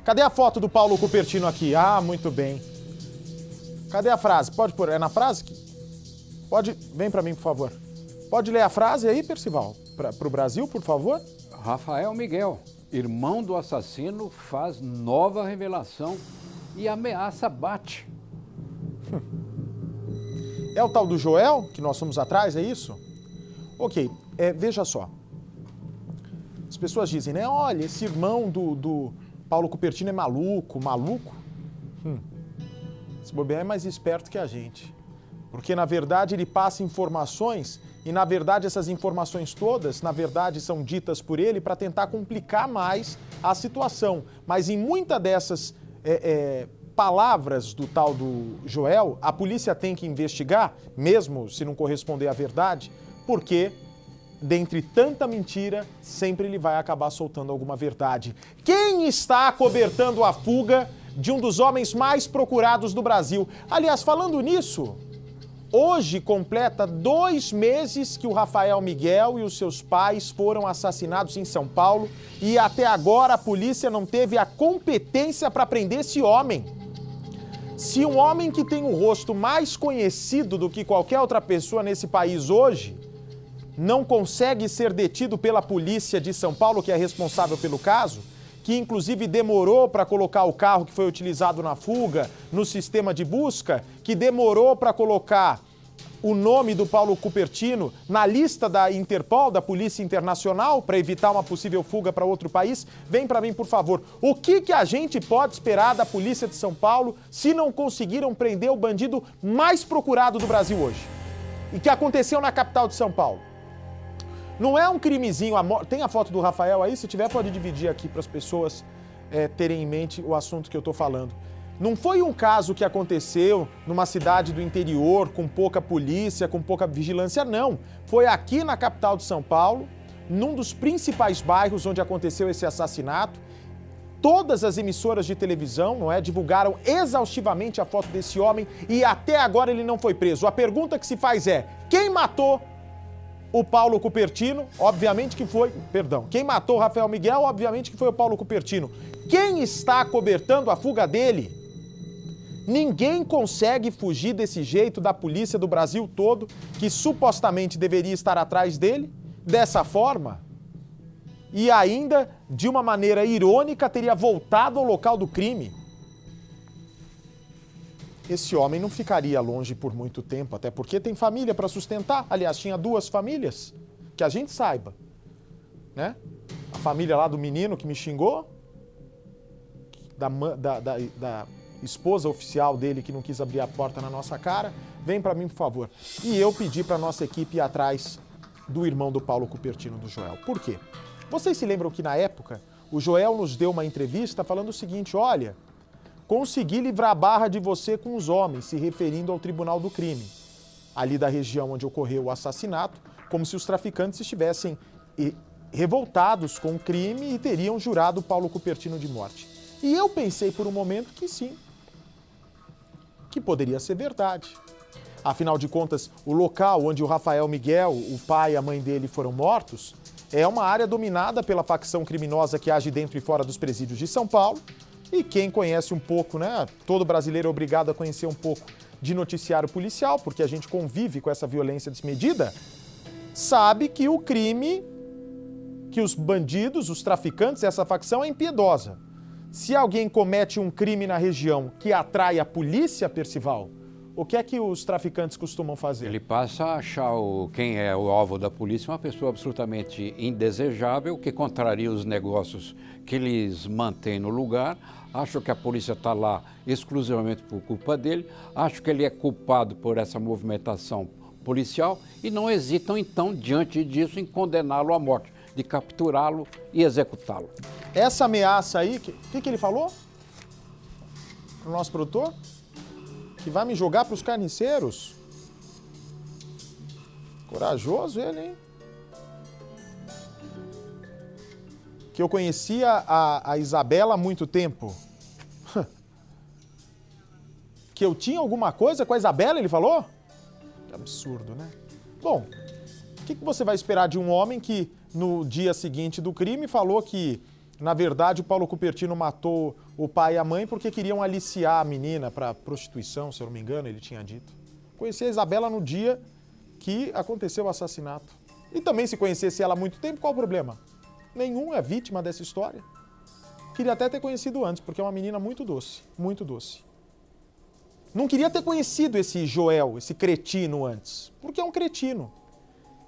Cadê a foto do Paulo Cupertino aqui? Ah, muito bem. Cadê a frase? Pode pôr, é na frase? Pode, vem para mim, por favor. Pode ler a frase aí, Percival? Para o Brasil, por favor? Rafael Miguel, irmão do assassino, faz nova revelação e a ameaça bate. É o tal do Joel, que nós fomos atrás, é isso? Ok, veja só. As pessoas dizem, né? Olha, esse irmão do Paulo Cupertino é maluco. Maluco? Esse bobear é mais esperto que a gente. Porque, na verdade, ele passa informações e, na verdade, essas informações todas, na verdade, são ditas por ele para tentar complicar mais a situação. Mas em muitas dessas palavras do tal do Joel, a polícia tem que investigar, mesmo se não corresponder à verdade, porque, dentre tanta mentira, sempre ele vai acabar soltando alguma verdade. Quem está acobertando a fuga de um dos homens mais procurados do Brasil? Aliás, falando nisso, hoje completa 2 meses que o Rafael Miguel e os seus pais foram assassinados em São Paulo e até agora a polícia não teve a competência para prender esse homem. Se um homem que tem o rosto mais conhecido do que qualquer outra pessoa nesse país hoje não consegue ser detido pela polícia de São Paulo, que é responsável pelo caso, que inclusive demorou para colocar o carro que foi utilizado na fuga no sistema de busca, que demorou para colocar o nome do Paulo Cupertino na lista da Interpol, da Polícia Internacional, para evitar uma possível fuga para outro país. Vem para mim, por favor. O que a gente pode esperar da Polícia de São Paulo se não conseguiram prender o bandido mais procurado do Brasil hoje? E que aconteceu na capital de São Paulo. Não é um crimezinho, tem a foto do Rafael aí? Se tiver, pode dividir aqui para as pessoas terem em mente o assunto que eu estou falando. Não foi um caso que aconteceu numa cidade do interior, com pouca polícia, com pouca vigilância, não. Foi aqui na capital de São Paulo, num dos principais bairros onde aconteceu esse assassinato. Todas as emissoras de televisão, divulgaram exaustivamente a foto desse homem e até agora ele não foi preso. A pergunta que se faz é, quem matou o Paulo Cupertino? Obviamente que foi, quem matou o Rafael Miguel? Obviamente que foi o Paulo Cupertino. Quem está acobertando a fuga dele? Ninguém consegue fugir desse jeito da polícia do Brasil todo, que supostamente deveria estar atrás dele, dessa forma, e ainda, de uma maneira irônica, teria voltado ao local do crime. Esse homem não ficaria longe por muito tempo, até porque tem família para sustentar. Aliás, tinha 2 famílias, que a gente saiba, né? A família lá do menino que me xingou, da esposa oficial dele que não quis abrir a porta na nossa cara. Vem para mim, por favor. E eu pedi para nossa equipe ir atrás do irmão do Paulo Cupertino, do Joel. Por quê? Vocês se lembram que na época o Joel nos deu uma entrevista falando o seguinte, olha, consegui livrar a barra de você com os homens, se referindo ao Tribunal do Crime, ali da região onde ocorreu o assassinato, como se os traficantes estivessem revoltados com o crime e teriam jurado o Paulo Cupertino de morte. E eu pensei por um momento que sim, que poderia ser verdade. Afinal de contas, o local onde o Rafael Miguel, o pai e a mãe dele foram mortos, é uma área dominada pela facção criminosa que age dentro e fora dos presídios de São Paulo. E quem conhece um pouco, né? Todo brasileiro é obrigado a conhecer um pouco de noticiário policial, porque a gente convive com essa violência desmedida, sabe que o crime, que os bandidos, os traficantes, essa facção é impiedosa. Se alguém comete um crime na região que atrai a polícia, Percival, o que é que os traficantes costumam fazer? Ele passa a achar quem é o alvo da polícia uma pessoa absolutamente indesejável, que contraria os negócios que eles mantêm no lugar, acham que a polícia está lá exclusivamente por culpa dele, acham que ele é culpado por essa movimentação policial e não hesitam, então, diante disso, em condená-lo à morte, de capturá-lo e executá-lo. Essa ameaça aí, o que ele falou? O nosso produtor? Que vai me jogar para os carniceiros? Corajoso ele, hein? Que eu conhecia a Isabela há muito tempo. Que eu tinha alguma coisa com a Isabela, ele falou? Que absurdo, né? Bom, o que você vai esperar de um homem que no dia seguinte do crime falou que Na verdade, o Paulo Cupertino matou o pai e a mãe porque queriam aliciar a menina para prostituição, se eu não me engano, ele tinha dito. Conheci a Isabela no dia que aconteceu o assassinato. E também, se conhecesse ela há muito tempo, qual o problema? Nenhum, é vítima dessa história. Queria até ter conhecido antes, porque é uma menina muito doce, muito doce. Não queria ter conhecido esse Joel, esse cretino antes, porque é um cretino.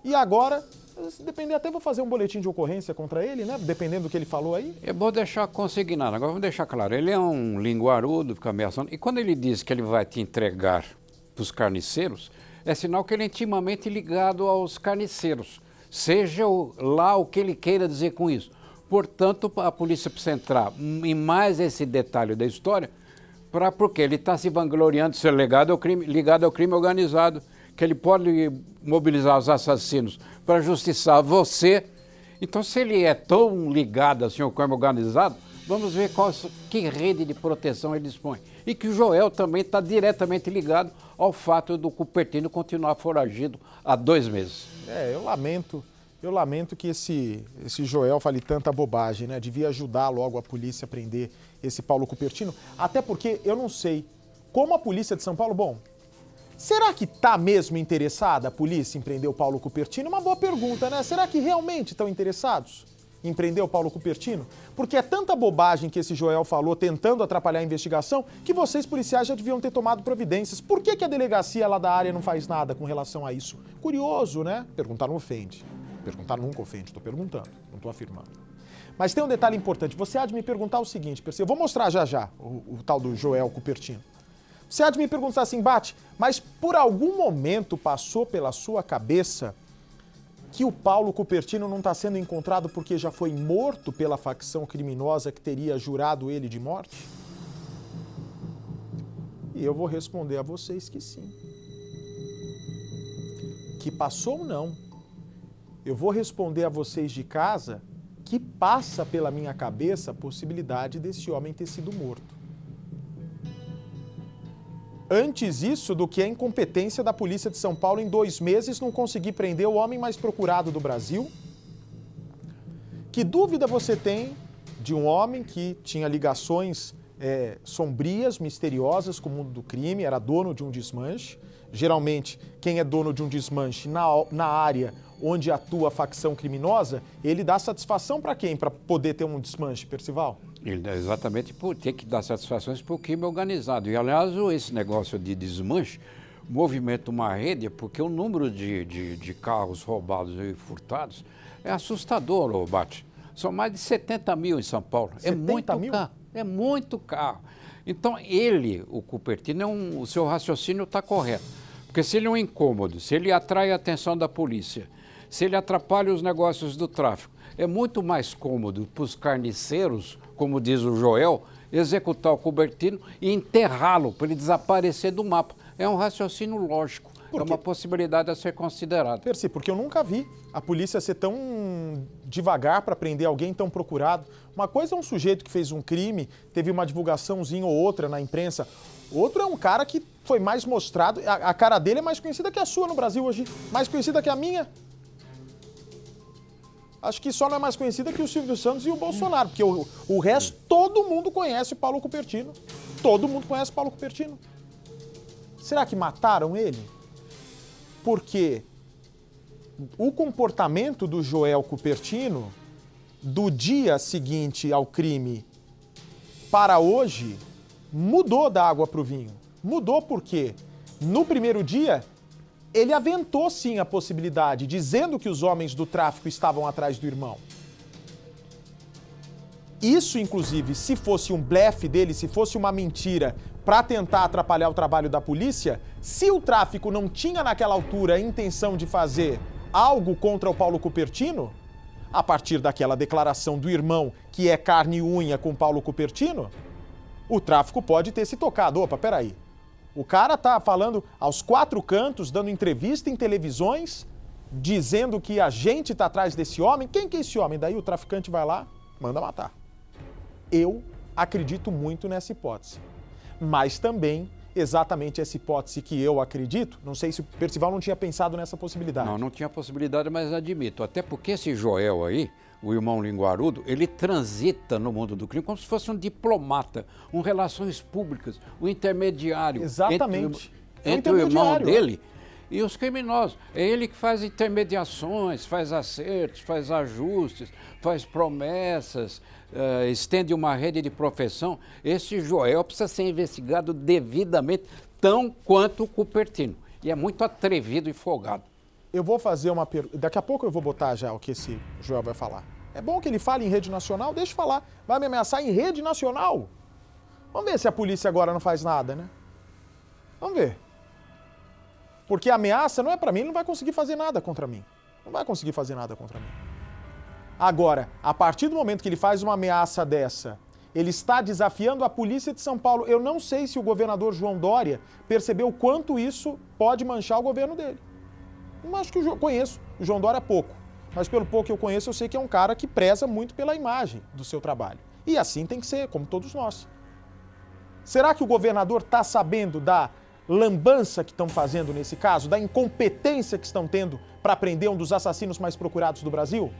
E agora, se depender, até vou fazer um boletim de ocorrência contra ele, né? Dependendo do que ele falou aí. É bom deixar consignado. Agora vamos deixar claro, ele é um linguarudo, fica ameaçando. E quando ele diz que ele vai te entregar para os carniceiros, é sinal que ele é intimamente ligado aos carniceiros. Seja lá o que ele queira dizer com isso. Portanto, a polícia precisa entrar em mais esse detalhe da história, porque ele está se vangloriando de ser ligado ao crime organizado, que ele pode mobilizar os assassinos para justiçar você. Então, se ele é tão ligado assim ao crime organizado, vamos ver que rede de proteção ele dispõe. E que o Joel também está diretamente ligado ao fato do Cupertino continuar foragido há 2 meses. Eu lamento que esse Joel fale tanta bobagem, né? Devia ajudar logo a polícia a prender esse Paulo Cupertino, até porque eu não sei como a polícia de São Paulo, bom, será que está mesmo interessada a polícia em prender o Paulo Cupertino? Uma boa pergunta, né? Será que realmente estão interessados em prender o Paulo Cupertino? Porque é tanta bobagem que esse Joel falou tentando atrapalhar a investigação que vocês policiais já deviam ter tomado providências. Por que a delegacia lá da área não faz nada com relação a isso? Curioso, né? Perguntar não ofende. Perguntar nunca ofende, estou perguntando, não estou afirmando. Mas tem um detalhe importante, você há de me perguntar o seguinte, Percy, eu vou mostrar já o tal do Joel Cupertino. Você há de me perguntar assim, Bate, mas por algum momento passou pela sua cabeça que o Paulo Cupertino não está sendo encontrado porque já foi morto pela facção criminosa que teria jurado ele de morte? E eu vou responder a vocês que sim. Que passou, não. Eu vou responder a vocês de casa que passa pela minha cabeça a possibilidade desse homem ter sido morto. Antes isso do que a incompetência da polícia de São Paulo em 2 meses não conseguir prender o homem mais procurado do Brasil? Que dúvida você tem de um homem que tinha ligações sombrias, misteriosas com o mundo do crime, era dono de um desmanche? Geralmente, quem é dono de um desmanche na área onde atua a facção criminosa, ele dá satisfação para quem? Para poder ter um desmanche, Percival? Ele exatamente por ter que dar satisfações para o crime organizado. E, aliás, esse negócio de desmanche movimenta uma rede, porque o número de carros roubados e furtados é assustador, Bate. São mais de 70 mil em São Paulo. 70 mil? Carro. É muito carro. Então, o Cupertino, o seu raciocínio está correto. Porque se ele é um incômodo, se ele atrai a atenção da polícia, se ele atrapalha os negócios do tráfico, é muito mais cômodo para os carniceiros, como diz o Joel, executar o Cupertino e enterrá-lo para ele desaparecer do mapa. É um raciocínio lógico, é uma possibilidade a ser considerada. Percy, porque eu nunca vi a polícia ser tão devagar para prender alguém tão procurado. Uma coisa é um sujeito que fez um crime, teve uma divulgaçãozinha ou outra na imprensa. Outro é um cara que foi mais mostrado, a cara dele é mais conhecida que a sua no Brasil hoje, mais conhecida que a minha. Acho que só não é mais conhecida que o Silvio Santos e o Bolsonaro, porque o resto, todo mundo conhece o Paulo Cupertino. Todo mundo conhece o Paulo Cupertino. Será que mataram ele? Porque o comportamento do Joel Cupertino, do dia seguinte ao crime para hoje, mudou da água para o vinho. Mudou porque, no primeiro dia, ele aventou sim a possibilidade, dizendo que os homens do tráfico estavam atrás do irmão. Isso, inclusive, se fosse um blefe dele, se fosse uma mentira para tentar atrapalhar o trabalho da polícia, se o tráfico não tinha naquela altura a intenção de fazer algo contra o Paulo Cupertino, a partir daquela declaração do irmão que é carne e unha com o Paulo Cupertino, o tráfico pode ter se tocado. Opa, peraí. O cara tá falando aos 4 cantos, dando entrevista em televisões, dizendo que a gente tá atrás desse homem. Quem que é esse homem? Daí o traficante vai lá, manda matar. Eu acredito muito nessa hipótese. Mas também exatamente essa hipótese que eu acredito. Não sei se o Percival não tinha pensado nessa possibilidade. Não tinha possibilidade, mas admito. Até porque esse Joel aí, o irmão linguarudo, ele transita no mundo do crime como se fosse um diplomata, um relações públicas, um intermediário. Exatamente. Entre o irmão dele e os criminosos. É ele que faz intermediações, faz acertos, faz ajustes, faz promessas, estende uma rede de profissão. Esse Joel precisa ser investigado devidamente, tão quanto o Cupertino. E é muito atrevido e folgado. Eu vou fazer uma pergunta. Daqui a pouco eu vou botar já o que esse Joel vai falar. É bom que ele fale em rede nacional, deixa eu falar. Vai me ameaçar em rede nacional? Vamos ver se a polícia agora não faz nada, né? Vamos ver. Porque a ameaça não é pra mim, ele não vai conseguir fazer nada contra mim. Não vai conseguir fazer nada contra mim. Agora, a partir do momento que ele faz uma ameaça dessa, ele está desafiando a polícia de São Paulo. Eu não sei se o governador João Dória percebeu quanto isso pode manchar o governo dele. Não acho que eu conheço o João Dória pouco, mas pelo pouco que eu conheço, eu sei que é um cara que preza muito pela imagem do seu trabalho. E assim tem que ser, como todos nós. Será que o governador está sabendo da lambança que estão fazendo nesse caso, da incompetência que estão tendo para prender um dos assassinos mais procurados do Brasil?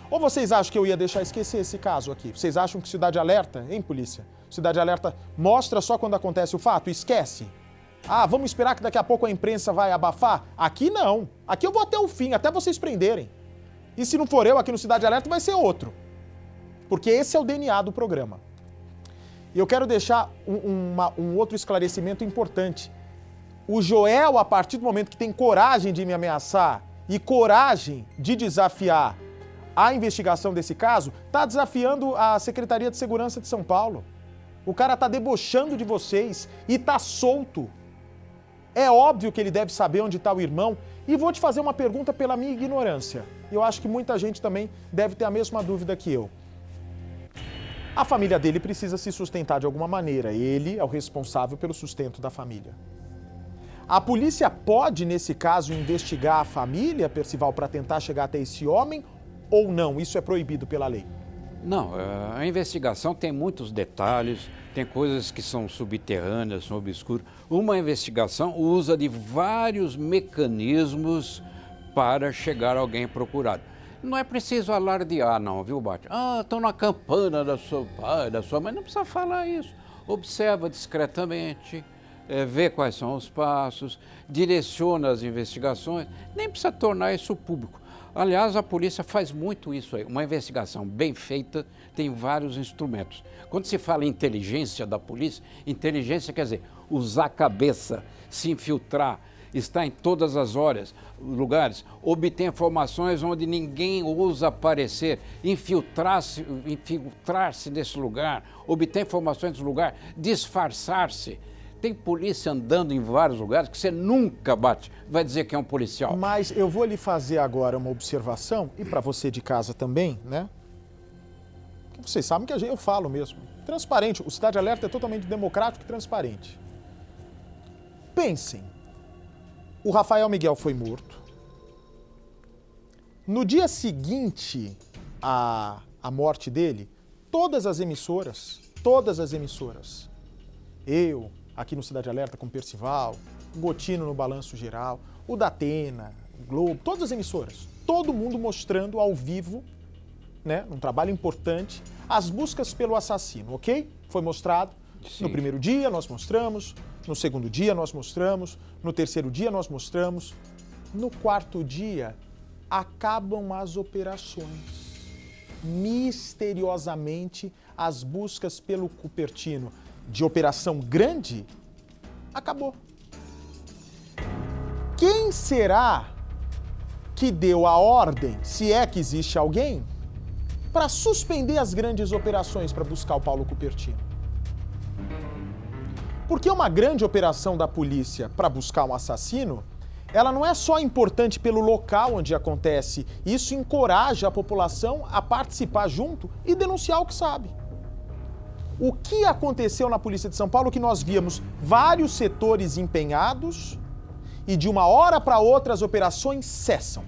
Ou vocês acham que eu ia deixar esquecer esse caso aqui? Vocês acham que Cidade Alerta, hein, polícia? Cidade Alerta mostra só quando acontece o fato? Esquece. Ah, vamos esperar que daqui a pouco a imprensa vai abafar? Aqui não. Aqui eu vou até o fim, até vocês prenderem. E se não for eu aqui no Cidade Alerta, vai ser outro. Porque esse é o DNA do programa. E eu quero deixar um outro esclarecimento importante. O Joel, a partir do momento que tem coragem de me ameaçar e coragem de desafiar a investigação desse caso, está desafiando a Secretaria de Segurança de São Paulo. O cara está debochando de vocês e está solto. É óbvio que ele deve saber onde está o irmão. E vou te fazer uma pergunta pela minha ignorância. Eu acho que muita gente também deve ter a mesma dúvida que eu. A família dele precisa se sustentar de alguma maneira. Ele é o responsável pelo sustento da família. A polícia pode, nesse caso, investigar a família, Percival, para tentar chegar até esse homem ou não? Isso é proibido pela lei? Não, a investigação tem muitos detalhes, tem coisas que são subterrâneas, são obscuras. Uma investigação usa de vários mecanismos para chegar a alguém procurado. Não é preciso alardear não, viu, Bate? Ah, estão na campana da sua pai, da sua mãe. Não precisa falar isso. Observa discretamente, vê quais são os passos, direciona as investigações. Nem precisa tornar isso público. Aliás, a polícia faz muito isso aí. Uma investigação bem feita tem vários instrumentos. Quando se fala em inteligência da polícia, inteligência quer dizer usar a cabeça, se infiltrar, estar em todas as horas, lugares, obter informações onde ninguém ousa aparecer, infiltrar-se nesse lugar, obter informações desse lugar, disfarçar-se. Tem polícia andando em vários lugares que você nunca vai dizer que é um policial. Mas eu vou lhe fazer agora uma observação, e para você de casa também, né? Vocês sabem que eu falo mesmo. Transparente, o Cidade Alerta é totalmente democrático e transparente. Pensem, o Rafael Miguel foi morto. No dia seguinte à morte dele, todas as emissoras, eu, aqui no Cidade Alerta com o Percival, o Gotino no Balanço Geral, o Datena, o Globo, todas as emissoras, todo mundo mostrando ao vivo, né, um trabalho importante, as buscas pelo assassino, ok? Foi mostrado. Sim. No primeiro dia nós mostramos, no segundo dia nós mostramos, no terceiro dia nós mostramos, no quarto dia acabam as operações. Misteriosamente, as buscas pelo Cupertino de operação grande, acabou. Quem será que deu a ordem, se é que existe alguém, para suspender as grandes operações para buscar o Paulo Cupertino? Porque uma grande operação da polícia para buscar um assassino, ela não é só importante pelo local onde acontece, isso encoraja a população a participar junto e denunciar o que sabe. O que aconteceu na Polícia de São Paulo que nós víamos vários setores empenhados e de uma hora para outra as operações cessam?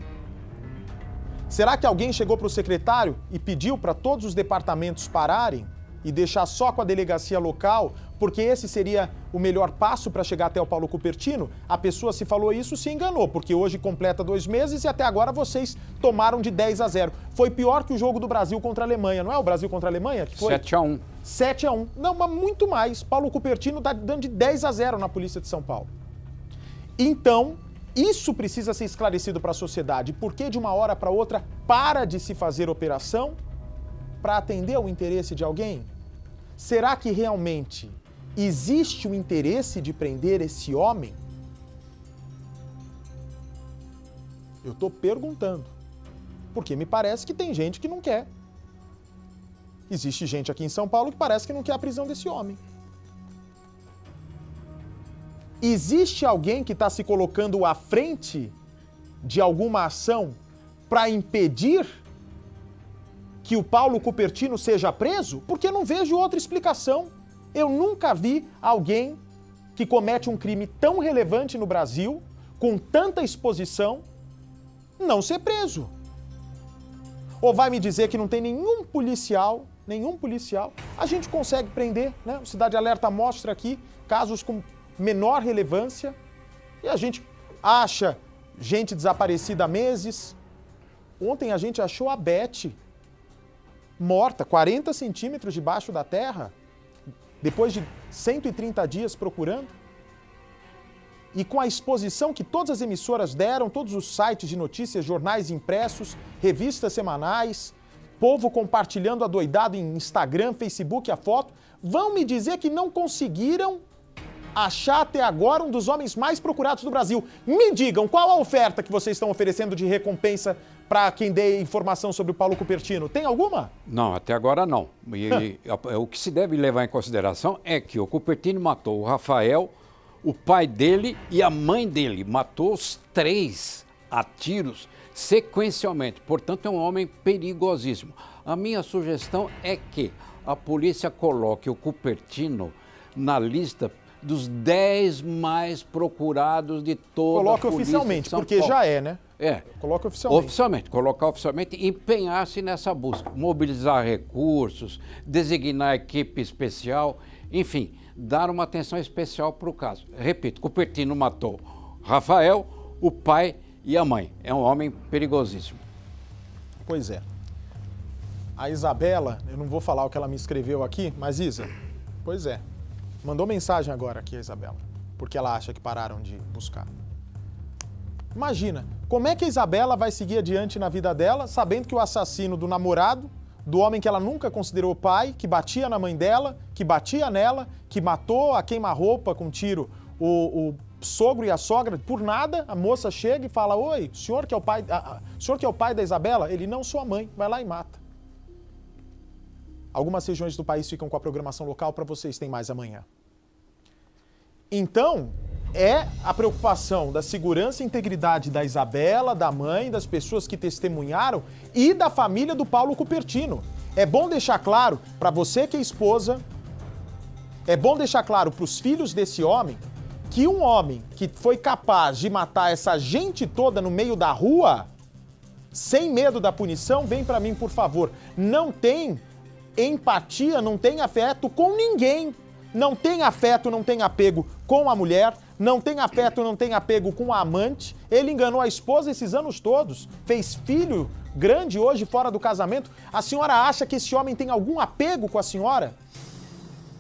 Será que alguém chegou para o secretário e pediu para todos os departamentos pararem e deixar só com a delegacia local porque esse seria o melhor passo para chegar até o Paulo Cupertino, a pessoa se falou isso se enganou, porque hoje completa 2 meses e até agora vocês tomaram de 10-0. Foi pior que o jogo do Brasil contra a Alemanha, não é o Brasil contra a Alemanha? Que foi 7-1. 7-1. Não, mas muito mais. Paulo Cupertino está dando de 10-0 na Polícia de São Paulo. Então, isso precisa ser esclarecido para a sociedade. Por que de uma hora para outra para de se fazer operação para atender ao interesse de alguém? Será que realmente existe o interesse de prender esse homem? Eu estou perguntando. Porque me parece que tem gente que não quer. Existe gente aqui em São Paulo que parece que não quer a prisão desse homem. Existe alguém que está se colocando à frente de alguma ação para impedir que o Paulo Cupertino seja preso? Porque eu não vejo outra explicação. Eu nunca vi alguém que comete um crime tão relevante no Brasil, com tanta exposição, não ser preso. Ou vai me dizer que não tem nenhum policial, a gente consegue prender, né? O Cidade Alerta mostra aqui casos com menor relevância e a gente acha gente desaparecida há meses. Ontem a gente achou a Beth morta, 40 centímetros debaixo da terra, depois de 130 dias procurando. E com a exposição que todas as emissoras deram, todos os sites de notícias, jornais impressos, revistas semanais, povo compartilhando adoidado em Instagram, Facebook a foto, vão me dizer que não conseguiram achar até agora um dos homens mais procurados do Brasil. Me digam, qual a oferta que vocês estão oferecendo de recompensa para quem dê informação sobre o Paulo Cupertino? Tem alguma? Não, até agora não. E o que se deve levar em consideração é que o Cupertino matou o Rafael, o pai dele e a mãe dele. Matou os 3 a tiros sequencialmente. Portanto, é um homem perigosíssimo. A minha sugestão é que a polícia coloque o Cupertino na lista dos 10 mais procurados de toda Coloque a polícia oficialmente, de São porque Paulo. já é, né? É. Coloque oficialmente. Oficialmente, colocar oficialmente e empenhar-se nessa busca, mobilizar recursos, designar equipe especial, enfim, dar uma atenção especial para o caso. Repito, Cupertino matou Rafael, o pai e a mãe. É um homem perigosíssimo. Pois é. A Isabela, eu não vou falar o que ela me escreveu aqui, mas Isa, pois é. Mandou mensagem agora aqui a Isabela, porque ela acha que pararam de buscar. Imagina, como é que a Isabela vai seguir adiante na vida dela, sabendo que o assassino do namorado, do homem que ela nunca considerou pai, que batia na mãe dela, que batia nela, que matou a queima-roupa com tiro o sogro e a sogra, por nada, a moça chega e fala: oi, o senhor que é o pai da Isabela? Ele: não, sou a mãe, vai lá e mata. Algumas regiões do país ficam com a programação local, para vocês tem mais amanhã. Então, é a preocupação da segurança e integridade da Isabela, da mãe, das pessoas que testemunharam e da família do Paulo Cupertino. É bom deixar claro para você que é esposa, é bom deixar claro para os filhos desse homem que um homem que foi capaz de matar essa gente toda no meio da rua, sem medo da punição, vem para mim, por favor. Não tem empatia, não tem afeto com ninguém. Não tem afeto, não tem apego com a mulher, não tem afeto, não tem apego com a amante. Ele enganou a esposa esses anos todos, fez filho grande hoje fora do casamento. A senhora acha que esse homem tem algum apego com a senhora?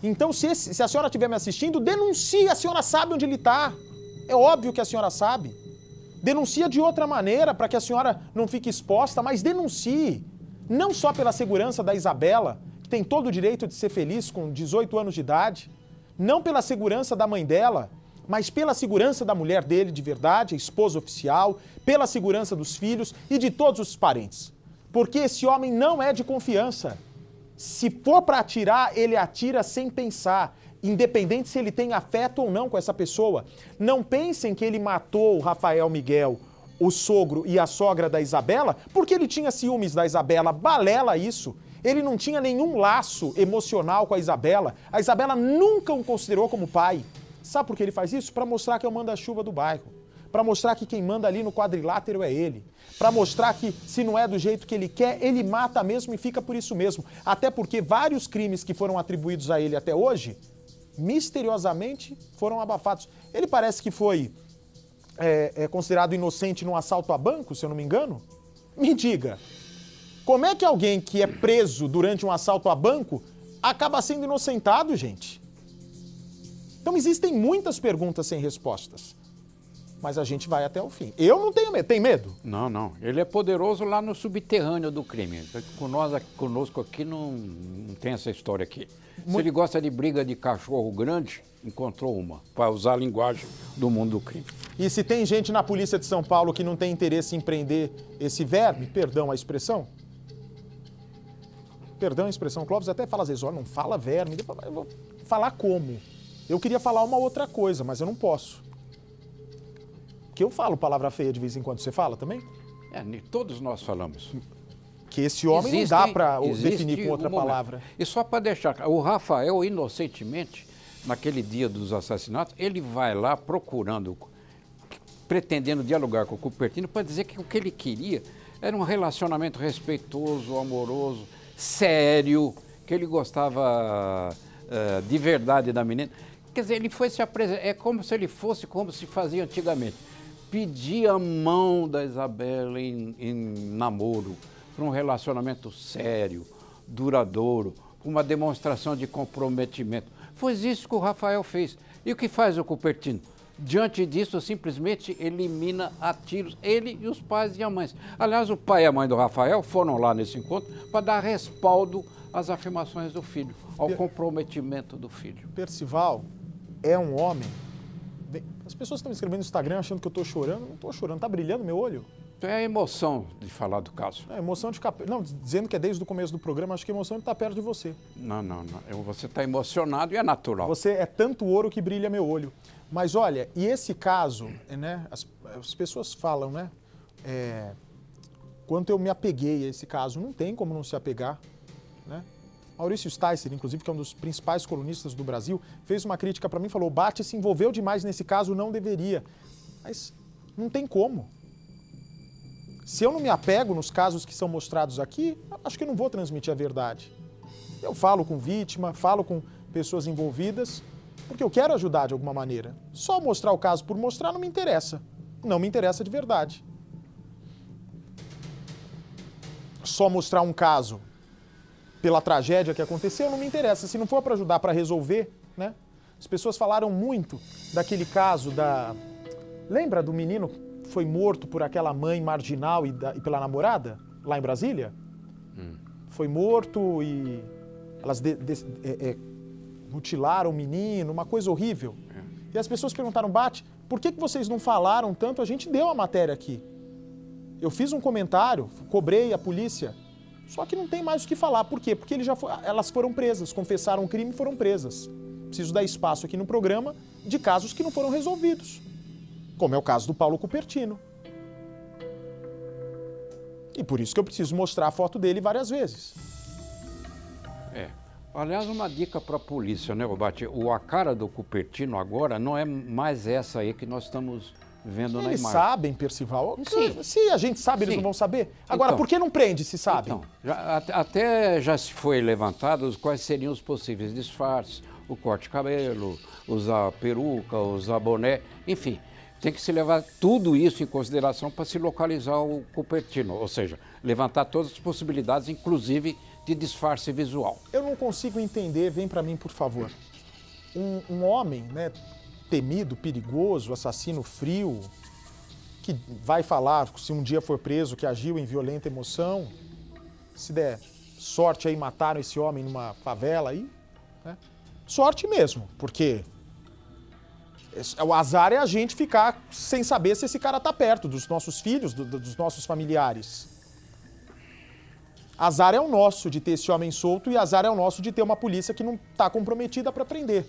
Então, se a senhora estiver me assistindo, denuncie, a senhora sabe onde ele está. É óbvio que a senhora sabe. Denuncia de outra maneira, para que a senhora não fique exposta, mas denuncie. Não só pela segurança da Isabela, que tem todo o direito de ser feliz com 18 anos de idade, não pela segurança da mãe dela, mas pela segurança da mulher dele de verdade, a esposa oficial, pela segurança dos filhos e de todos os parentes. Porque esse homem não é de confiança. Se for para atirar, ele atira sem pensar, independente se ele tem afeto ou não com essa pessoa. Não pensem que ele matou o Rafael Miguel, o sogro e a sogra da Isabela, porque ele tinha ciúmes da Isabela. Balela isso. Ele não tinha nenhum laço emocional com a Isabela. A Isabela nunca o considerou como pai. Sabe por que ele faz isso? Para mostrar que é o manda-chuva do bairro. Para mostrar que quem manda ali no quadrilátero é ele. Para mostrar que, se não é do jeito que ele quer, ele mata mesmo e fica por isso mesmo. Até porque vários crimes que foram atribuídos a ele até hoje misteriosamente foram abafados. Ele parece que foi considerado inocente num assalto a banco, se eu não me engano. Me diga, como é que alguém que é preso durante um assalto a banco acaba sendo inocentado, gente? Então existem muitas perguntas sem respostas. Mas a gente vai até o fim. Eu não tenho medo. Tem medo? Não, não. Ele é poderoso lá no subterrâneo do crime. Conosco aqui não tem essa história aqui. Se ele gosta de briga de cachorro grande, encontrou uma. Para usar a linguagem do mundo do crime. E se tem gente na polícia de São Paulo que não tem interesse em prender esse verme, perdão a expressão? Perdão a expressão, Clóvis até fala às vezes, não fala verme. Eu vou falar como? Eu queria falar uma outra coisa, mas eu não posso. Que eu falo palavra feia de vez em quando. Você fala também? Todos nós falamos. Que esse homem não dá para definir com outra palavra. E só para deixar, o Rafael, inocentemente, naquele dia dos assassinatos, ele vai lá procurando, pretendendo dialogar com o Cupertino para dizer que o que ele queria era um relacionamento respeitoso, amoroso, sério, que ele gostava de verdade da menina. Quer dizer, ele foi se apresentar, é como se ele fosse como se fazia antigamente. Pedir a mão da Isabela em namoro, para um relacionamento sério, duradouro, uma demonstração de comprometimento. Foi isso que o Rafael fez. E o que faz o Cupertino? Diante disso, simplesmente elimina a tiros ele e os pais e a mãe. Aliás, o pai e a mãe do Rafael foram lá nesse encontro para dar respaldo às afirmações do filho, ao comprometimento do filho. Percival é um homem... As pessoas estão me escrevendo no Instagram achando que eu estou chorando. Não estou chorando, está brilhando meu olho. É a emoção de falar do caso. É emoção de ficar... Não, dizendo que é desde o começo do programa, acho que a emoção de estar perto de você. Não. Você está emocionado e é natural. Você é tanto ouro que brilha meu olho. Mas olha, e esse caso, né? As pessoas falam, né? Quanto eu me apeguei a esse caso, não tem como não se apegar, né? Maurício Sticer, inclusive, que é um dos principais colunistas do Brasil, fez uma crítica para mim e falou: o Bate se envolveu demais nesse caso, não deveria. Mas não tem como. Se eu não me apego nos casos que são mostrados aqui, acho que eu não vou transmitir a verdade. Eu falo com vítima, falo com pessoas envolvidas, porque eu quero ajudar de alguma maneira. Só mostrar o caso por mostrar não me interessa. Não me interessa de verdade. Só mostrar um caso pela tragédia que aconteceu, não me interessa. Se não for para ajudar, para resolver, né? As pessoas falaram muito daquele caso da... Lembra do menino que foi morto por aquela mãe marginal e pela namorada, lá em Brasília? Foi morto e elas mutilaram o menino, uma coisa horrível. E as pessoas perguntaram: Bate, por que vocês não falaram tanto? A gente deu a matéria aqui. Eu fiz um comentário, cobrei a polícia. Só que não tem mais o que falar. Por quê? Porque elas foram presas, confessaram o crime e foram presas. Preciso dar espaço aqui no programa de casos que não foram resolvidos. Como é o caso do Paulo Cupertino. E por isso que eu preciso mostrar a foto dele várias vezes. Aliás, uma dica para a polícia, né, Bate? A cara do Cupertino agora não é mais essa aí que nós estamos vendo na imagem. Eles sabem, Percival. Sim. Se a gente sabe, eles não vão saber. Agora, por que não prende se sabem? Então, até já se foi levantado quais seriam os possíveis disfarces, o corte de cabelo, usar peruca, usar boné, enfim. Tem que se levar tudo isso em consideração para se localizar o Cupertino, ou seja, levantar todas as possibilidades, inclusive de disfarce visual. Eu não consigo entender, vem para mim, por favor. Um homem, né, temido, perigoso, assassino frio, que vai falar, se um dia for preso, que agiu em violenta emoção, se der sorte aí, mataram esse homem numa favela aí, né? Sorte mesmo, porque o azar é a gente ficar sem saber se esse cara tá perto dos nossos filhos, dos nossos familiares. Azar é o nosso de ter esse homem solto e azar é o nosso de ter uma polícia que não tá comprometida para prender.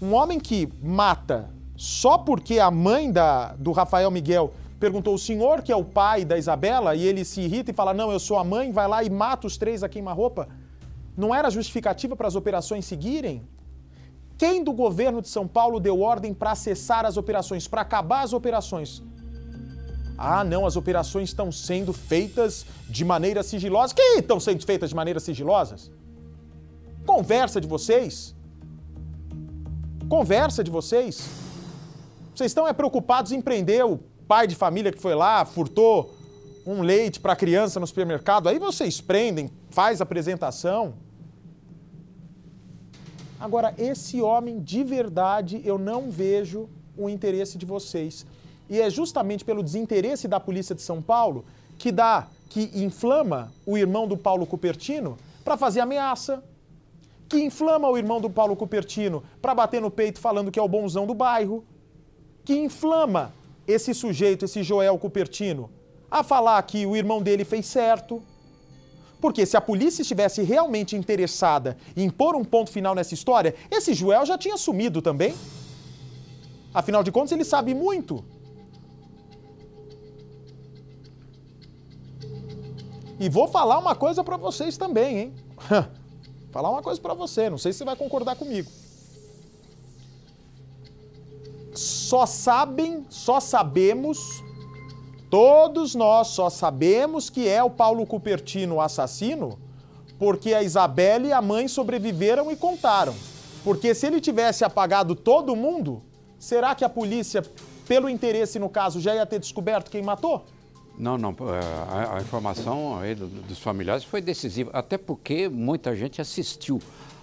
Um homem que mata só porque a mãe do Rafael Miguel perguntou: o senhor que é o pai da Isabela? E ele se irrita e fala: não, eu sou a mãe, vai lá e mata os 3 a queima-roupa. Não era justificativa para as operações seguirem? Quem do governo de São Paulo deu ordem para cessar as operações, para acabar as operações? Ah, não, as operações estão sendo feitas de maneira sigilosa. Que estão sendo feitas de maneira sigilosas? Conversa de vocês. Conversa de vocês. Vocês estão preocupados em prender o pai de família que foi lá, furtou um leite para a criança no supermercado. Aí vocês prendem, faz a apresentação. Agora, esse homem, de verdade, eu não vejo o interesse de vocês. E é justamente pelo desinteresse da polícia de São Paulo que inflama o irmão do Paulo Cupertino para fazer ameaça, que inflama o irmão do Paulo Cupertino para bater no peito falando que é o bonzão do bairro, que inflama esse sujeito, esse Joel Cupertino, a falar que o irmão dele fez certo. Porque se a polícia estivesse realmente interessada em pôr um ponto final nessa história, esse Joel já tinha sumido também. Afinal de contas, ele sabe muito. E vou falar uma coisa pra vocês também, hein? Falar uma coisa pra você, não sei se você vai concordar comigo. Todos nós só sabemos que é o Paulo Cupertino o assassino porque a Isabelle e a mãe sobreviveram e contaram. Porque se ele tivesse apagado todo mundo, será que a polícia, pelo interesse no caso, já ia ter descoberto quem matou? Não, a informação aí dos familiares foi decisiva, até porque muita gente assistiu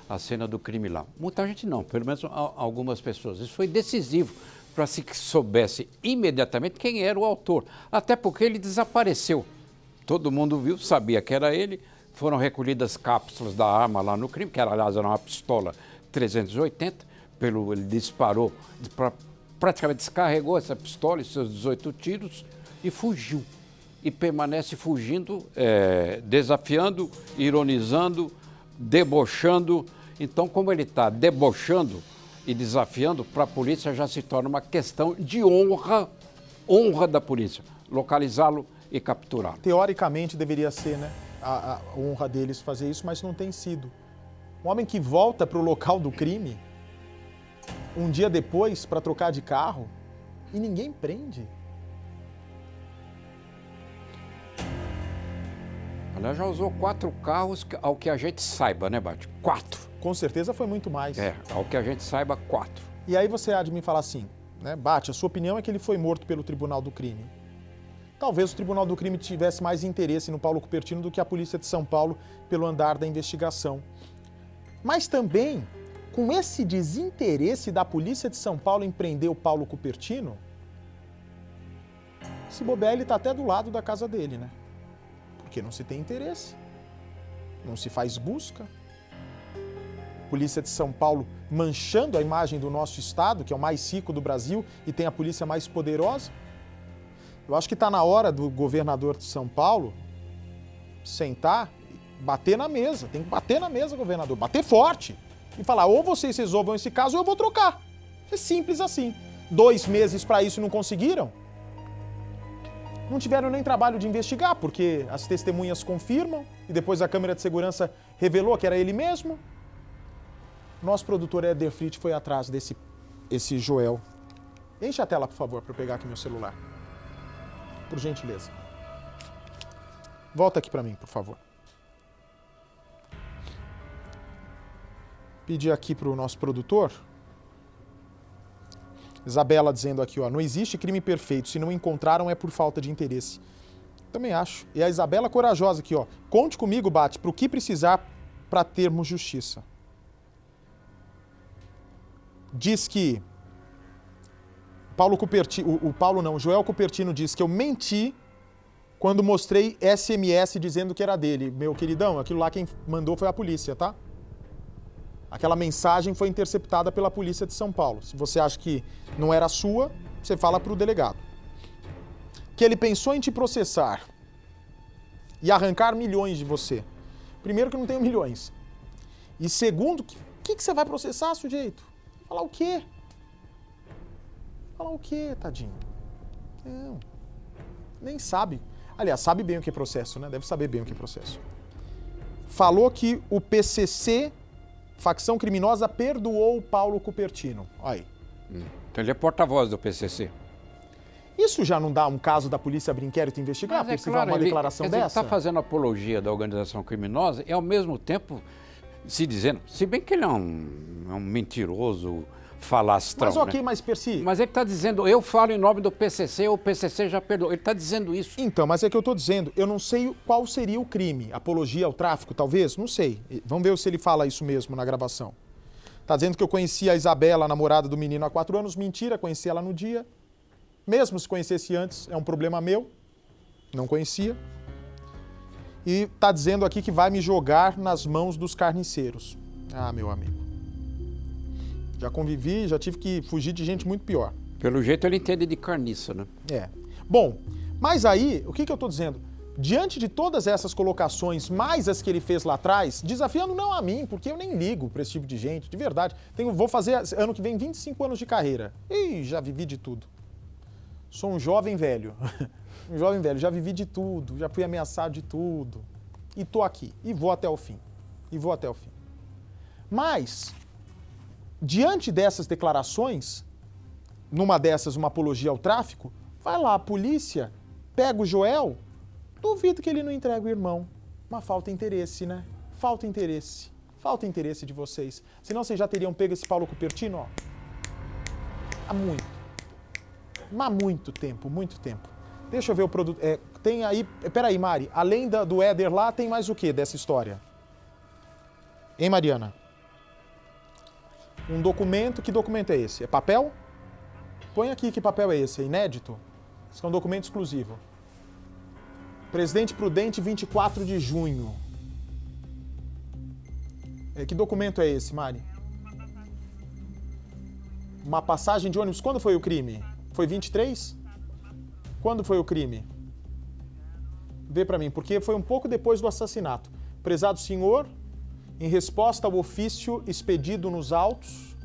a cena do crime lá. Muita gente não, pelo menos algumas pessoas. Isso foi decisivo para se soubesse imediatamente quem era o autor, até porque ele desapareceu. Todo mundo viu, sabia que era ele, foram recolhidas cápsulas da arma lá no crime, que aliás era uma pistola 380, ele disparou, praticamente descarregou essa pistola e seus 18 tiros e fugiu. E permanece fugindo, desafiando, ironizando, debochando. Então, como ele está debochando e desafiando, para a polícia já se torna uma questão de honra da polícia, localizá-lo e capturá-lo. Teoricamente deveria ser, né, a honra deles fazer isso, mas não tem sido. Um homem que volta para o local do crime, um dia depois, para trocar de carro, e ninguém prende. Ela já usou 4 carros, ao que a gente saiba, né, Bate? 4. Com certeza foi muito mais. Ao que a gente saiba, 4. E aí você há de me falar assim, né, Bate, a sua opinião é que ele foi morto pelo Tribunal do Crime. Talvez o Tribunal do Crime tivesse mais interesse no Paulo Cupertino do que a Polícia de São Paulo pelo andar da investigação. Mas também, com esse desinteresse da Polícia de São Paulo em prender o Paulo Cupertino, se bobear, ele está até do lado da casa dele, né? Porque não se tem interesse, não se faz busca. Polícia de São Paulo manchando a imagem do nosso estado, que é o mais rico do Brasil e tem a polícia mais poderosa. Eu acho que está na hora do governador de São Paulo sentar, bater na mesa. Tem que bater na mesa, governador, bater forte e falar: ou vocês resolvam esse caso ou eu vou trocar. É simples assim. 2 meses para isso não conseguiram? Não tiveram nem trabalho de investigar, porque as testemunhas confirmam e depois a câmera de segurança revelou que era ele mesmo. Nosso produtor Éder Frit foi atrás desse Joel. Enche a tela, por favor, para eu pegar aqui meu celular. Por gentileza. Volta aqui para mim, por favor. Pedir aqui para o nosso produtor. Isabela dizendo aqui, ó, não existe crime perfeito, se não encontraram é por falta de interesse. Também acho. E a Isabela corajosa aqui, ó, conte comigo, Bate, para o que precisar para termos justiça. Diz que o Joel Cupertino diz que eu menti quando mostrei SMS dizendo que era dele. Meu queridão, aquilo lá quem mandou foi a polícia, tá? Aquela mensagem foi interceptada pela Polícia de São Paulo. Se você acha que não era sua, você fala para o delegado. Que ele pensou em te processar e arrancar milhões de você. Primeiro que eu não tenho milhões. E segundo, o que você vai processar, sujeito? Falar o quê? Falar o quê, tadinho? Não, nem sabe. Aliás, sabe bem o que é processo, né? Deve saber bem o que é processo. Falou que o PCC... facção criminosa perdoou o Paulo Cupertino. Olha aí. Então ele é porta-voz do PCC. Isso já não dá um caso da polícia abrir inquérito e investigar? Mas porque uma declaração dessa? Ele está fazendo apologia da organização criminosa e, ao mesmo tempo, se dizendo... Se bem que ele é um mentiroso, falastrão. Mas ok, né? mas Percy... Mas ele está dizendo, eu falo em nome do PCC, o PCC já perdoou. Ele está dizendo isso. Então, mas é que eu estou dizendo, eu não sei qual seria o crime. Apologia ao tráfico, talvez? Não sei. Vamos ver se ele fala isso mesmo na gravação. Está dizendo que eu conheci a Isabela, a namorada do menino, há 4 anos. Mentira, conheci ela no dia. Mesmo se conhecesse antes, é um problema meu. Não conhecia. E está dizendo aqui que vai me jogar nas mãos dos carniceiros. Ah, meu amigo. Já convivi, já tive que fugir de gente muito pior. Pelo jeito ele entende de carniça, né? É. Bom, mas aí, o que eu estou dizendo? Diante de todas essas colocações, mais as que ele fez lá atrás, desafiando não a mim, porque eu nem ligo para esse tipo de gente, de verdade. Vou fazer ano que vem 25 anos de carreira. E já vivi de tudo. Sou um jovem velho. Um jovem velho, já vivi de tudo, já fui ameaçado de tudo. E tô aqui, e vou até o fim. Mas, diante dessas declarações, numa dessas uma apologia ao tráfico, vai lá a polícia, pega o Joel, duvido que ele não entregue o irmão. Mas falta interesse, né? Falta interesse de vocês. Senão vocês já teriam pego esse Paulo Cupertino, ó. Há muito. Mas muito tempo. Deixa eu ver o produto. Tem aí. Peraí, Mari. Além do Éder lá, tem mais o que dessa história? Hein, Mariana? Um documento. Que documento é esse? É papel? Põe aqui que papel é esse. É inédito? Esse é um documento exclusivo. Presidente Prudente, 24 de junho. Que documento é esse, Mari? Uma passagem de ônibus. Quando foi o crime? Foi 23? Quando foi o crime? Vê pra mim, porque foi um pouco depois do assassinato. Prezado senhor, em resposta ao ofício expedido nos autos,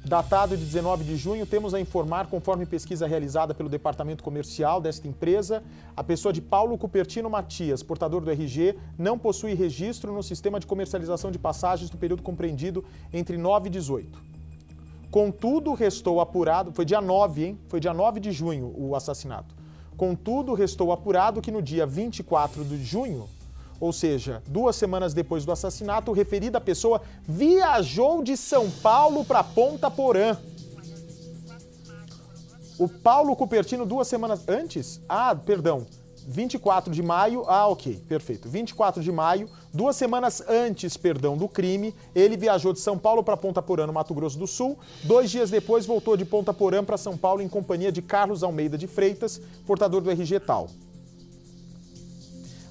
datado de 19 de junho, temos a informar, conforme pesquisa realizada pelo departamento comercial desta empresa, a pessoa de Paulo Cupertino Matias, portador do RG, não possui registro no sistema de comercialização de passagens do período compreendido entre 9 e 18. Contudo, restou apurado, foi dia 9, hein? Foi dia 9 de junho o assassinato. Contudo, restou apurado que no dia 24 de junho, ou seja, 2 semanas depois do assassinato, referida pessoa viajou de São Paulo para Ponta Porã. O Paulo Cupertino 2 semanas antes? 24 de maio, ok, perfeito. 24 de maio, 2 semanas antes, do crime, ele viajou de São Paulo para Ponta Porã, no Mato Grosso do Sul. 2 dias depois, voltou de Ponta Porã para São Paulo em companhia de Carlos Almeida de Freitas, portador do RG tal.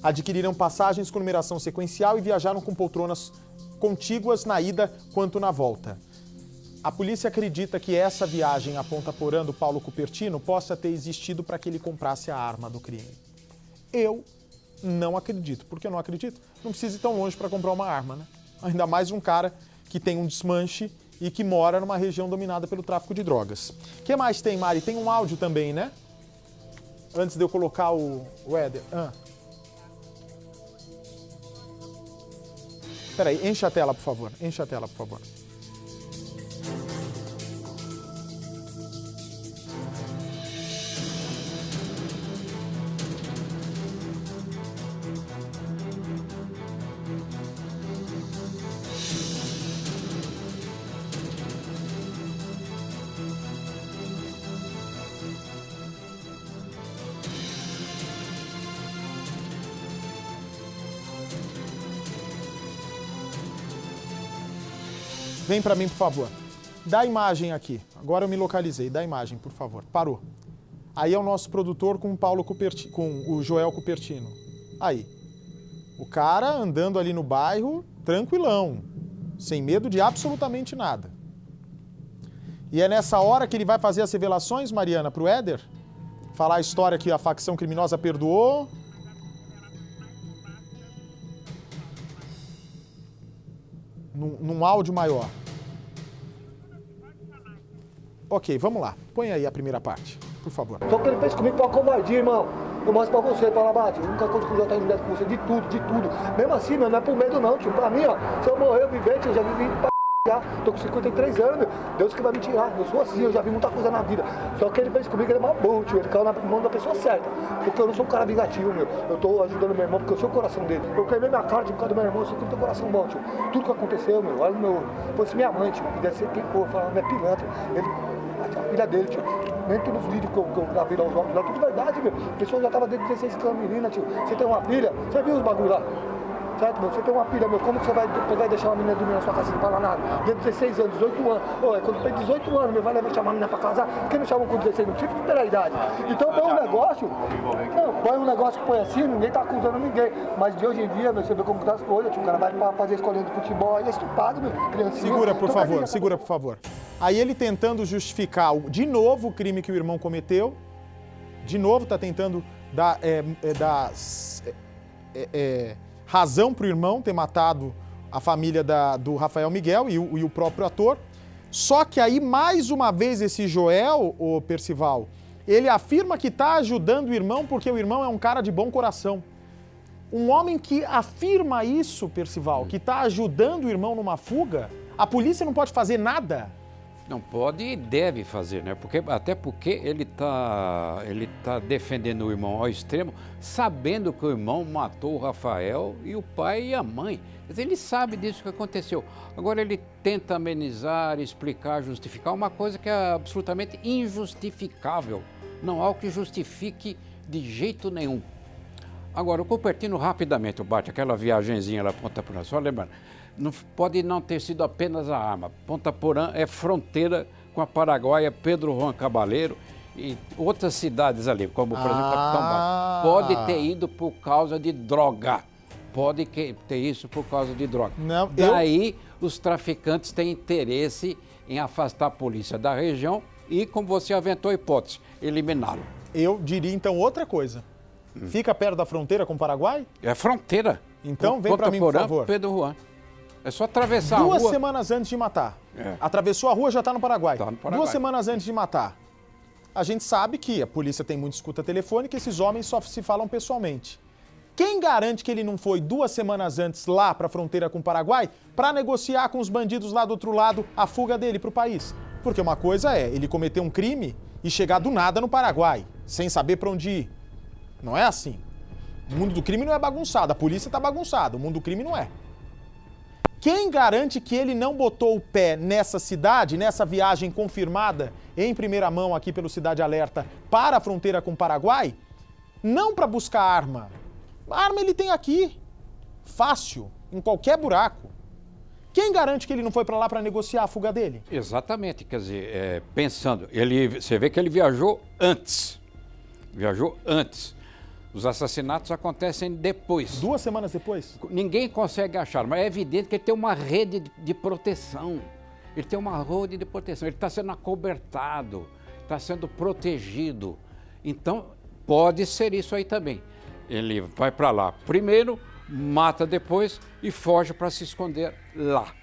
Adquiriram passagens com numeração sequencial e viajaram com poltronas contíguas na ida quanto na volta. A polícia acredita que essa viagem a Ponta Porã do Paulo Cupertino possa ter existido para que ele comprasse a arma do crime. Eu não acredito. Por que eu não acredito? Não precisa ir tão longe para comprar uma arma, né? Ainda mais um cara que tem um desmanche e que mora numa região dominada pelo tráfico de drogas. O que mais tem, Mari? Tem um áudio também, né? Antes de eu colocar o Éder. Peraí, enche a tela, por favor. Vem pra mim, por favor. Dá a imagem aqui. Agora eu me localizei. Dá a imagem, por favor. Parou. Aí é o nosso produtor com o Joel Cupertino. Aí. O cara andando ali no bairro, tranquilão. Sem medo de absolutamente nada. E é nessa hora que ele vai fazer as revelações, Mariana, pro Éder? Falar a história que a facção criminosa perdoou. Num áudio maior. Ok, vamos lá. Põe aí a primeira parte, por favor. Só que ele fez comigo pra covardia, irmão. Eu mostro pra você, Palabate. A única coisa que eu já tenho direto com você, de tudo. Mesmo assim, meu, não é por medo não, tio. Pra mim, ó, se eu morrer, eu viver, tio, eu já vivi pra Tô com 53 anos, meu. Deus que vai me tirar. Eu sou assim, eu já vi muita coisa na vida. Só que ele fez comigo, ele é mal burro, tio. Ele caiu na mão da pessoa certa. Porque eu não sou um cara vingativo, meu. Eu tô ajudando meu irmão porque eu sou o coração dele. Eu queimei minha cara de por causa do meu irmão, eu sei que não tem coração bom, tio. Tudo que aconteceu, meu, olha o meu. Fosse minha mãe, tio, que deve ser quem for, falando, minha pilantra. A filha dele, tio. Nem pelos vídeos que eu gravei lá, os homens lá, tudo verdade, meu. A pessoa já tava desde 16 anos, menina, tio. Você tem uma filha? Você viu os bagulho lá? Certo, meu? Você tem uma filha, meu, como que você vai pegar e deixar uma menina dormir na sua casa sem falar nada? Dentro de 16 anos, 18 anos. Ô, quando tem 18 anos, meu, vai levar chamar a menina pra casar. Por que não chamam com 16? Não precisa ter a idade. Então põe um negócio. Não, põe um negócio que põe assim, ninguém tá acusando ninguém. Mas de hoje em dia, meu, você vê como tá as coisas. Tipo, o cara vai pra fazer escolinha de futebol, aí é estupado, meu, criancinha. Segura, por favor, segura, por favor. Aí ele tentando justificar, de novo, o crime que o irmão cometeu. De novo, tá tentando dar razão para o irmão ter matado a família do Rafael Miguel e o próprio ator. Só que aí, mais uma vez, esse Joel, o Percival, ele afirma que está ajudando o irmão porque o irmão é um cara de bom coração. Um homem que afirma isso, Percival, que está ajudando o irmão numa fuga, a polícia não pode fazer nada? Não pode e deve fazer, né? Até porque ele tá defendendo o irmão ao extremo, sabendo que o irmão matou o Rafael e o pai e a mãe. Ele sabe disso que aconteceu. Agora ele tenta amenizar, explicar, justificar uma coisa que é absolutamente injustificável. Não há o que justifique de jeito nenhum. Agora, o Cupertino, rapidamente, o Bart, aquela viagenzinha lá, Ponta Porã, só lembrando, não pode não ter sido apenas a arma. Ponta Porã é fronteira com a Paraguaia, Pedro Juan Cabaleiro e outras cidades ali, como, por exemplo, Capitão Bart. Pode ter ido por causa de droga. Pode ter isso por causa de droga. Não, Daí, os traficantes têm interesse em afastar a polícia da região e, como você aventou a hipótese, eliminá-lo. Eu diria, então, outra coisa. Fica perto da fronteira com o Paraguai? É fronteira. Então, vem pra mim, por favor. Pedro Juan. É só atravessar a rua. 2 semanas antes de matar. Atravessou a rua, já está no Paraguai. Tá no Paraguai. 2 semanas antes de matar. A gente sabe que a polícia tem muita escuta telefônica e esses homens só se falam pessoalmente. Quem garante que ele não foi 2 semanas antes lá para a fronteira com o Paraguai para negociar com os bandidos lá do outro lado a fuga dele para o país? Porque uma coisa é ele cometer um crime e chegar do nada no Paraguai, sem saber para onde ir. Não é assim. O mundo do crime não é bagunçado, a polícia está bagunçada, o mundo do crime não é. Quem garante que ele não botou o pé nessa cidade, nessa viagem confirmada em primeira mão aqui pelo Cidade Alerta para a fronteira com o Paraguai? Não para buscar arma. A arma ele tem aqui, fácil, em qualquer buraco. Quem garante que ele não foi para lá para negociar a fuga dele? Exatamente, quer dizer, pensando, você vê que ele viajou antes. Os assassinatos acontecem depois. 2 semanas depois? Ninguém consegue achar, mas é evidente que ele tem uma rede de proteção. Ele tem uma rede de proteção, ele está sendo acobertado, está sendo protegido. Então, pode ser isso aí também. Ele vai para lá primeiro, mata depois e foge para se esconder lá.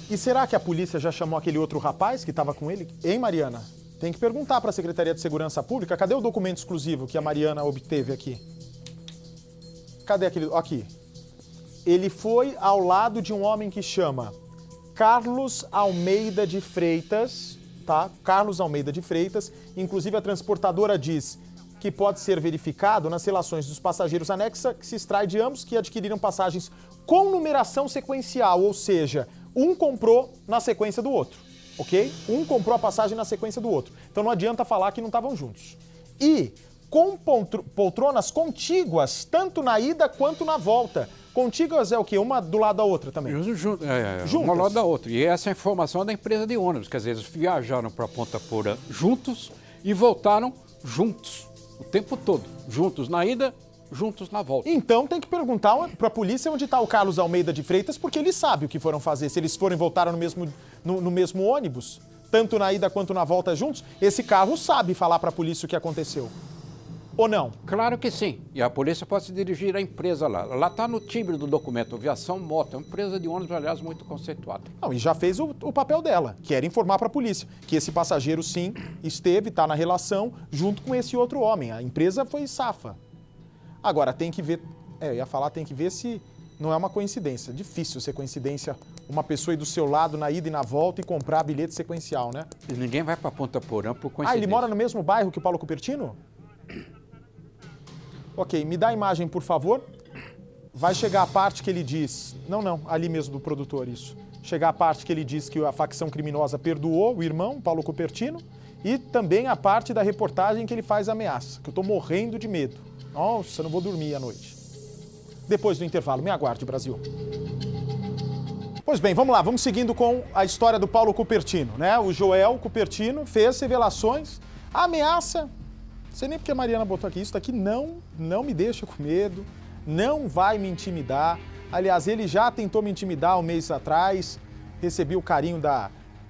E será que a polícia já chamou aquele outro rapaz que estava com ele? Hein, Mariana? Tem que perguntar para a Secretaria de Segurança Pública, cadê o documento exclusivo que a Mariana obteve aqui? Cadê aquele? Aqui. Ele foi ao lado de um homem que chama Carlos Almeida de Freitas, tá? Carlos Almeida de Freitas. Inclusive a transportadora diz que pode ser verificado nas relações dos passageiros anexa que se extrai de ambos que adquiriram passagens com numeração sequencial, ou seja, um comprou na sequência do outro. Ok? Um comprou a passagem na sequência do outro. Então não adianta falar que não estavam juntos. E com poltronas contíguas, tanto na ida quanto na volta. Contíguas é o quê? Uma do lado da outra também? Juntas. Juntas. Uma ao lado da outra. E essa é a informação é da empresa de ônibus, que às vezes viajaram para Ponta Porã juntos e voltaram juntos. O tempo todo. Juntos na ida, juntos na volta. Então tem que perguntar para a polícia onde está o Carlos Almeida de Freitas, porque ele sabe o que foram fazer. Se eles forem voltar no mesmo ônibus, tanto na ida quanto na volta juntos, esse carro sabe falar para a polícia o que aconteceu. Ou não? Claro que sim. E a polícia pode se dirigir à empresa lá. Lá está no timbre do documento, Aviação Moto. É uma empresa de ônibus, aliás, muito conceituada. Não, e já fez o papel dela, que era informar para a polícia que esse passageiro, sim, esteve, está na relação, junto com esse outro homem. A empresa foi safa. Agora, tem que ver... eu ia falar, tem que ver se não é uma coincidência. Difícil ser coincidência uma pessoa ir do seu lado na ida e na volta e comprar bilhete sequencial, né? E ninguém vai para Ponta Porã por coincidência. Ah, ele mora no mesmo bairro que o Paulo Cupertino? Ok, me dá a imagem, por favor. Vai chegar a parte que ele diz... Não, ali mesmo do produtor, isso. Chegar a parte que ele diz que a facção criminosa perdoou o irmão, Paulo Cupertino, e também a parte da reportagem que ele faz ameaça, que eu tô morrendo de medo. Nossa, não vou dormir à noite. Depois do intervalo, me aguarde, Brasil. Pois bem, vamos lá, vamos seguindo com a história do Paulo Cupertino, né? O Joel Cupertino fez revelações, a ameaça, não sei nem porque a Mariana botou aqui, isso daqui não me deixa com medo, não vai me intimidar. Aliás, ele já tentou me intimidar um mês atrás, recebi o carinho da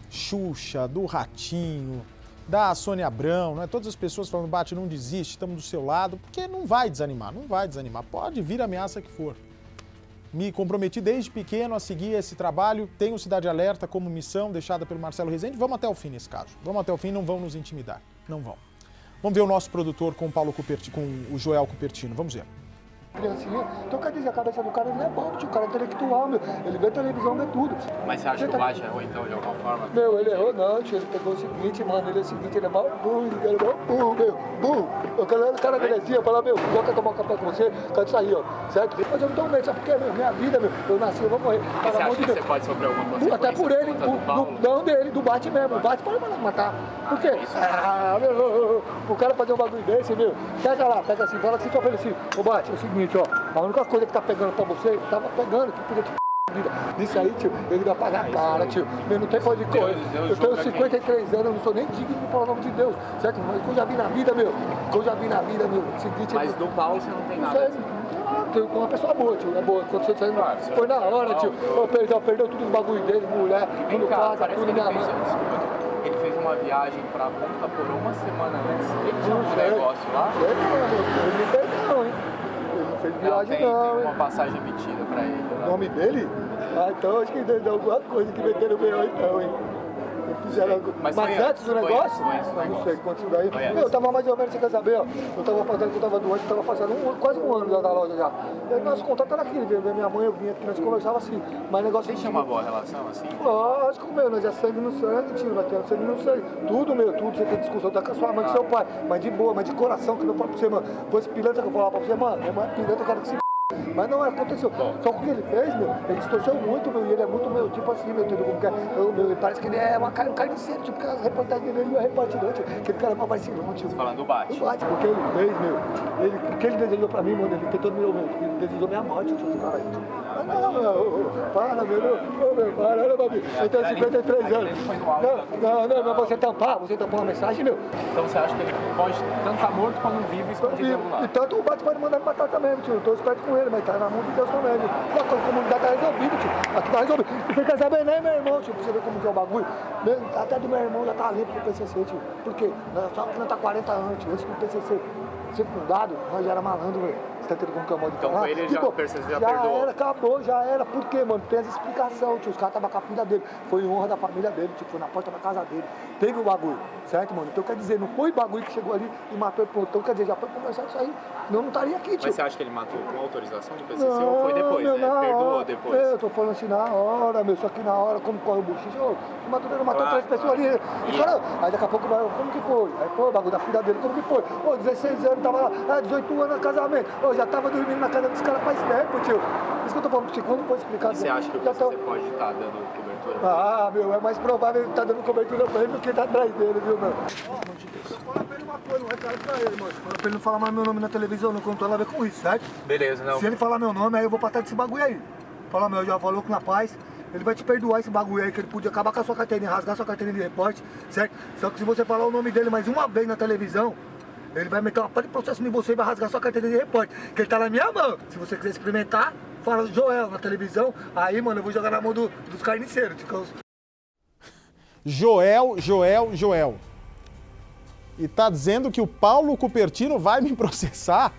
Xuxa, do Ratinho, da Sônia Abrão, né? Todas as pessoas falando, Bate, não desiste, estamos do seu lado, porque não vai desanimar, pode vir a ameaça que for. Me comprometi desde pequeno a seguir esse trabalho, tenho Cidade Alerta como missão deixada pelo Marcelo Rezende, vamos até o fim nesse caso, vamos até o fim, não vão nos intimidar, não vão. Vamos ver o nosso produtor com o Joel Cupertino, vamos ver. Criancinha. Então, quer dizer, a cabeça do cara não é bobo, tio. O cara é intelectual, meu. Ele vê televisão, vê tudo. Mas você acha que o Bate errou, então, de alguma forma? Meu, ele errou não, tio. Ele pegou o seguinte, mano. Ele é o seguinte, ele é mal burro, meu. Burro. O cara merecia falar, meu, eu quero tomar um café com você, quero sair, ó. Certo? Mas eu não tenho medo, sabe por quê, meu? Minha vida, meu. Eu nasci, eu vou morrer. Mas você acha que você pode sofrer alguma consequência? Até por ele, não dele, do Bate mesmo. O Bate pode matar. Por quê? Meu, o cara fazer um bagulho desse, meu. Pega lá, pega assim, fala assim, só pra ele assim. Ô, Bate, é o seguinte, ó. A única coisa que tá pegando pra você, tava pegando, que podia te vida. Nisso aí, tio, ele vai pagar a cara, tio. Eu não tenho coisa de coisa. Eu tenho 53 anos, eu não sou nem digno de falar o nome de Deus. Certo? Mas que eu já vi na vida, meu. Seguinte, mas do Paulo você não tem nada. Tenho uma pessoa boa, tio. É boa. Quando você saiu, foi na hora, tio. Perdeu tudo os bagulho dele, mulher, tudo casa, tudo minha mãe. Ele fez uma viagem pra Ponta Porã uma semana antes. Ele tinha um negócio lá? Ele não fez não, hein? Ele não fez viagem tem hein? uma passagem emitida pra ele. Né? O nome dele? Ah, então acho que deu alguma coisa que meteram bem então, hein? Fizeram... Mas antes do negócio? Não sei quanto daí. Eu tava mais ou menos, você quer saber, ó. Eu tava fazendo que eu tava doente, tava fazendo quase um ano já da loja já. E nosso contato era aquilo, viu? Minha mãe, eu vinha aqui, nós conversava assim. Mas negócio. Vocês tinham uma boa relação assim? Lógico, meu, nós é sangue no sangue, tio, nós temos sangue no sangue. Tudo, meu, tudo. Você tem discussão tá com a sua mãe, com seu pai. Mas de boa, mas de coração, que eu falo pra você, mano. Fosse pilantra que eu falava pra você, mano, minha mãe é pilantra, eu quero que se. Mas não aconteceu. Só que o que ele fez, meu, ele distorceu muito, meu, e ele é muito, meu, tipo assim, meu, entendeu como que é? Meu, parece que ele é um carniceiro, tipo, porque as reportagens dele não é repartidor, tio. Aquele cara não vai ser não, tio. Você falando do Bate? Do Bate, porque ele fez, meu, o que ele desejou pra mim, mano, ele tentou ele desejou minha morte, tio, esse cara aí. Mas não, meu, para, para, babi. Eu tenho 53 anos. Não, mas você tampou uma mensagem, meu. Então você acha que ele pode tanto estar morto quanto vivo e escondido lá? E tanto o Bate pode mandar me matar também, tio. Eu tô esperto com ele, mas tá na mão de Deus também, viu? A comunidade tá resolvida, tio. Aqui tá resolvido. E você quer saber nem meu irmão, tio, pra você ver como que é o bagulho. Até do meu irmão já tá limpo pro PCC, tio. Por quê? Só que nós tá 40 anos, tio. Antes do PCC ser fundado, nós já era malandro, velho. Você tá entendendo como que é o modo de falar? Então com ele já, PCC já perdoou? Era, acabou, já era. Por quê, mano? Tem essa explicação, tio. Os caras estavam com a filha dele. Foi em honra da família dele, tipo, foi na porta da casa dele. Teve o bagulho, certo, mano? Então quer dizer, não foi o bagulho que chegou ali e matou ele. Então quer dizer, já foi conversado isso aí. Senão não estaria aqui, tio. Mas você acha que ele matou com autorização do PCC ou foi depois, meu, né? Perdoou depois? Eu tô falando assim na hora, meu. Só que na hora, como corre o buchicho, matou 3 pessoas ali. Aí daqui a pouco, como que foi? Aí foi o bagulho da filha dele, como que foi? 16 anos, tava lá, 18 anos no casamento. Já tava dormindo na casa dos caras faz tempo, tio. Isso que eu tô falando, tio, quando foi explicar... E você acha que o PCC pode estar dando cobertura? Meu, é mais provável ele estar dando cobertura pra ele do que tá atrás dele, viu, mano? Fala pra ele uma coisa, um recado pra ele, mano. Fala pra ele não falar mais meu nome na televisão, não contou nada a ver com isso, certo? Beleza, não. Se ele falar meu nome, aí eu vou pra trás desse bagulho aí. Fala, meu, já falou com na paz. Ele vai te perdoar esse bagulho aí, que ele podia acabar com a sua carteirinha, rasgar sua carteirinha de repórter, certo? Só que se você falar o nome dele mais uma vez na televisão, ele vai meter uma parte de processo em você e vai rasgar sua carteira de repórter, que ele tá na minha mão. Se você quiser experimentar, fala Joel na televisão, aí, mano, eu vou jogar na mão dos carniceiros. Joel. E tá dizendo que o Paulo Cupertino vai me processar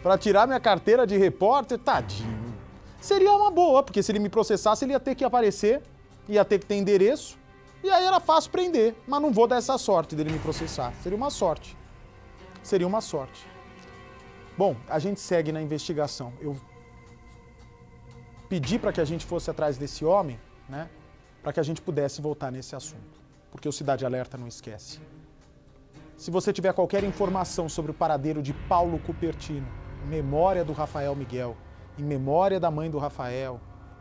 pra tirar minha carteira de repórter? Tadinho. Seria uma boa, porque se ele me processasse, ele ia ter que aparecer, ia ter que ter endereço, e aí era fácil prender. Mas não vou dar essa sorte dele me processar. Seria uma sorte. Bom, a gente segue na investigação. Eu pedi para que a gente fosse atrás desse homem né? Para que a gente pudesse voltar nesse assunto. Porque o Cidade Alerta não esquece. Se você tiver qualquer informação sobre o paradeiro de Paulo Cupertino, em memória do Rafael Miguel, em memória da mãe do Rafael,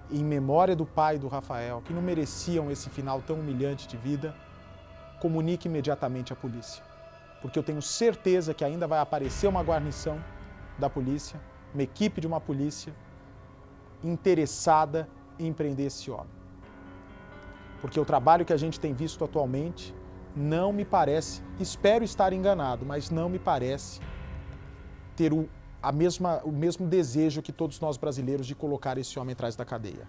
em memória do pai do Rafael, que não mereciam esse final tão humilhante de vida, comunique imediatamente à polícia. Porque eu tenho certeza que ainda vai aparecer uma guarnição da polícia, uma equipe de uma polícia interessada em prender esse homem. Porque o trabalho que a gente tem visto atualmente não me parece, espero estar enganado, mas não me parece ter o mesmo desejo que todos nós brasileiros de colocar esse homem atrás da cadeia.